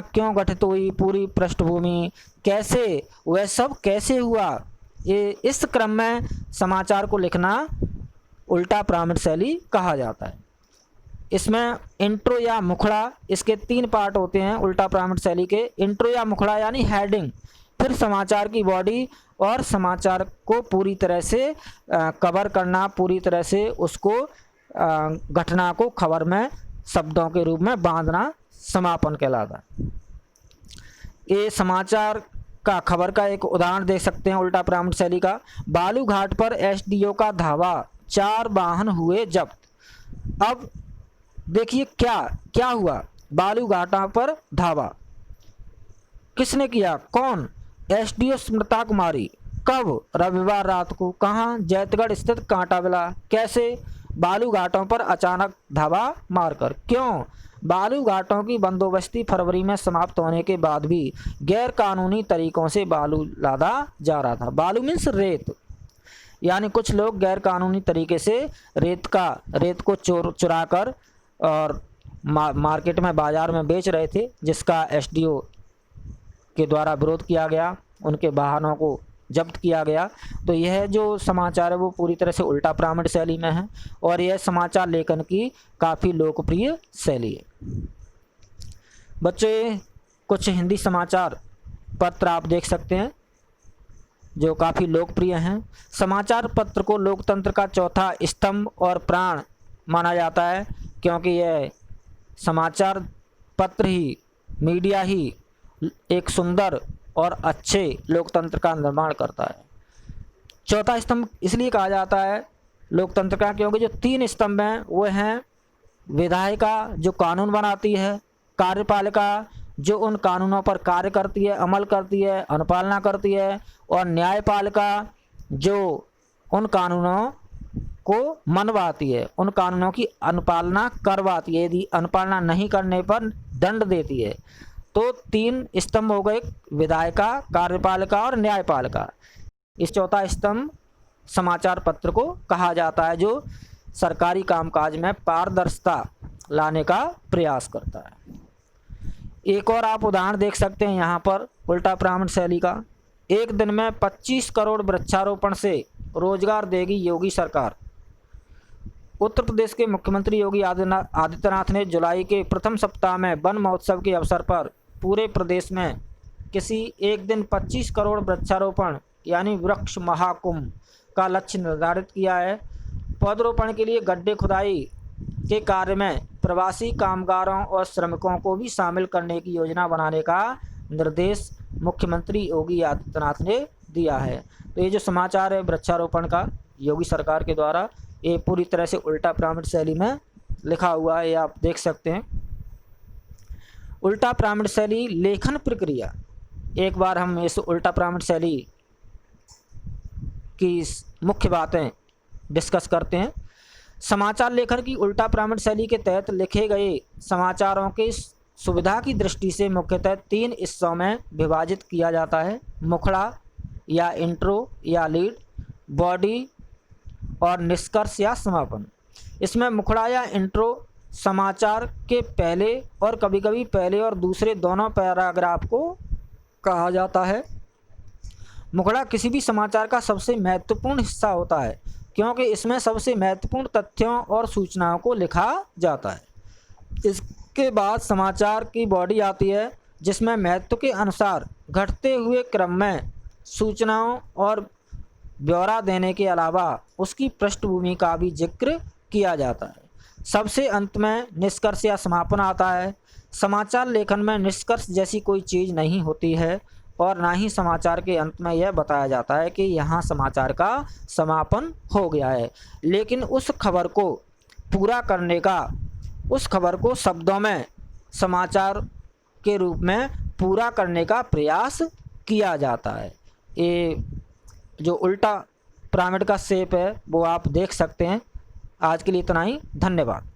क्यों गठित हुई, पूरी पृष्ठभूमि कैसे, वह सब कैसे हुआ, ये इस क्रम में समाचार को लिखना उल्टा पिरामिड शैली कहा जाता है। इसमें इंट्रो या मुखड़ा, इसके 3 पार्ट होते हैं उल्टा पिरामिड शैली के। इंट्रो या मुखड़ा यानी हेडिंग, फिर समाचार की बॉडी और समाचार को पूरी तरह से कवर करना, पूरी तरह से उसको घटना को खबर में शब्दों के रूप में बांधना समापन कहलाता है। ये समाचार का खबर का एक उदाहरण देख सकते हैं उल्टा पिरामिड शैली का। बालू घाट पर एसडीओ का धावा, 4 वाहन हुए जब्त। अब देखिए क्या क्या हुआ। बालू घाटा पर धावा किसने किया, कौन, एसडीओ स्मृता कुमारी। कब, रविवार रात को। कहाँ, जैतगढ़ स्थित कांटाबिला। कैसे, बालू घाटों पर अचानक धावा मारकर। क्यों, बालू घाटों की बंदोबस्ती फरवरी में समाप्त होने के बाद भी गैर कानूनी तरीकों से बालू लादा जा रहा था। बालू मीन्स रेत, यानी कुछ लोग गैर कानूनी तरीके से रेत को चुरा कर और मार्केट में, बाजार में बेच रहे थे, जिसका एसडीओ के द्वारा विरोध किया गया, उनके वाहनों को जब्त किया गया। तो यह जो समाचार है वो पूरी तरह से उल्टा पिरामिड शैली में है और यह समाचार लेखन की काफ़ी लोकप्रिय शैली है। बच्चे कुछ हिंदी समाचार पत्र आप देख सकते हैं जो काफ़ी लोकप्रिय हैं। समाचार पत्र को लोकतंत्र का चौथा स्तंभ और प्राण माना जाता है, क्योंकि यह समाचार पत्र ही, मीडिया ही एक सुंदर और अच्छे लोकतंत्र का निर्माण करता है। चौथा स्तंभ इसलिए कहा जाता है लोकतंत्र का, क्योंकि जो 3 स्तंभ हैं वो हैं विधायिका जो कानून बनाती है, कार्यपालिका जो उन कानूनों पर कार्य करती है, अमल करती है, अनुपालना करती है, और न्यायपालिका जो उन कानूनों को मनवाती है, उन कानूनों की अनुपालना करवाती है, यदि अनुपालना नहीं करने पर दंड देती है। तो 3 स्तंभ हो गए, विधायिका, कार्यपालिका और न्यायपालिका। इस चौथा स्तंभ समाचार पत्र को कहा जाता है जो सरकारी कामकाज में पारदर्शिता लाने का प्रयास करता है। एक और आप उदाहरण देख सकते हैं यहाँ पर उल्टा पिरामिड शैली का। एक दिन में 25 करोड़ वृक्षारोपण से रोजगार देगी योगी सरकार। उत्तर प्रदेश के मुख्यमंत्री योगी आदित्यनाथ ने जुलाई के प्रथम सप्ताह में वन महोत्सव के अवसर पर पूरे प्रदेश में किसी एक दिन 25 करोड़ वृक्षारोपण यानी वृक्ष महाकुंभ का लक्ष्य निर्धारित किया है। पौधरोपण के लिए गड्ढे खुदाई के कार्य में प्रवासी कामगारों और श्रमिकों को भी शामिल करने की योजना बनाने का निर्देश मुख्यमंत्री योगी आदित्यनाथ ने दिया है। तो ये जो समाचार है वृक्षारोपण का योगी सरकार के द्वारा, ये पूरी तरह से उल्टा पिरामिड शैली में लिखा हुआ है, ये आप देख सकते हैं। उल्टा पिरामिड शैली लेखन प्रक्रिया, एक बार हम इस उल्टा पिरामिड शैली की मुख्य बातें डिस्कस करते हैं। समाचार लेखन की उल्टा पिरामिड शैली के तहत लिखे गए समाचारों की सुविधा की दृष्टि से मुख्यतः 3 हिस्सों में विभाजित किया जाता है: मुखड़ा या इंट्रो या लीड, बॉडी और निष्कर्ष या समापन। इसमें मुखड़ा या इंट्रो समाचार के पहले और कभी-कभी पहले और दूसरे दोनों पैराग्राफ को कहा जाता है। मुखड़ा किसी भी समाचार का सबसे महत्वपूर्ण हिस्सा होता है, क्योंकि इसमें सबसे महत्वपूर्ण तथ्यों और सूचनाओं को लिखा जाता है। इसके बाद समाचार की बॉडी आती है, जिसमें महत्व के अनुसार घटते हुए क्रम में सूचनाओं और ब्यौरा देने के अलावा उसकी पृष्ठभूमि का भी जिक्र किया जाता है। सबसे अंत में निष्कर्ष या समापन आता है। समाचार लेखन में निष्कर्ष जैसी कोई चीज़ नहीं होती है और ना ही समाचार के अंत में यह बताया जाता है कि यहाँ समाचार का समापन हो गया है, लेकिन उस खबर को पूरा करने का, उस खबर को शब्दों में समाचार के रूप में पूरा करने का प्रयास किया जाता है। ये जो उल्टा पिरामिड का शेप है वो आप देख सकते हैं। आज के लिए इतना ही, धन्यवाद।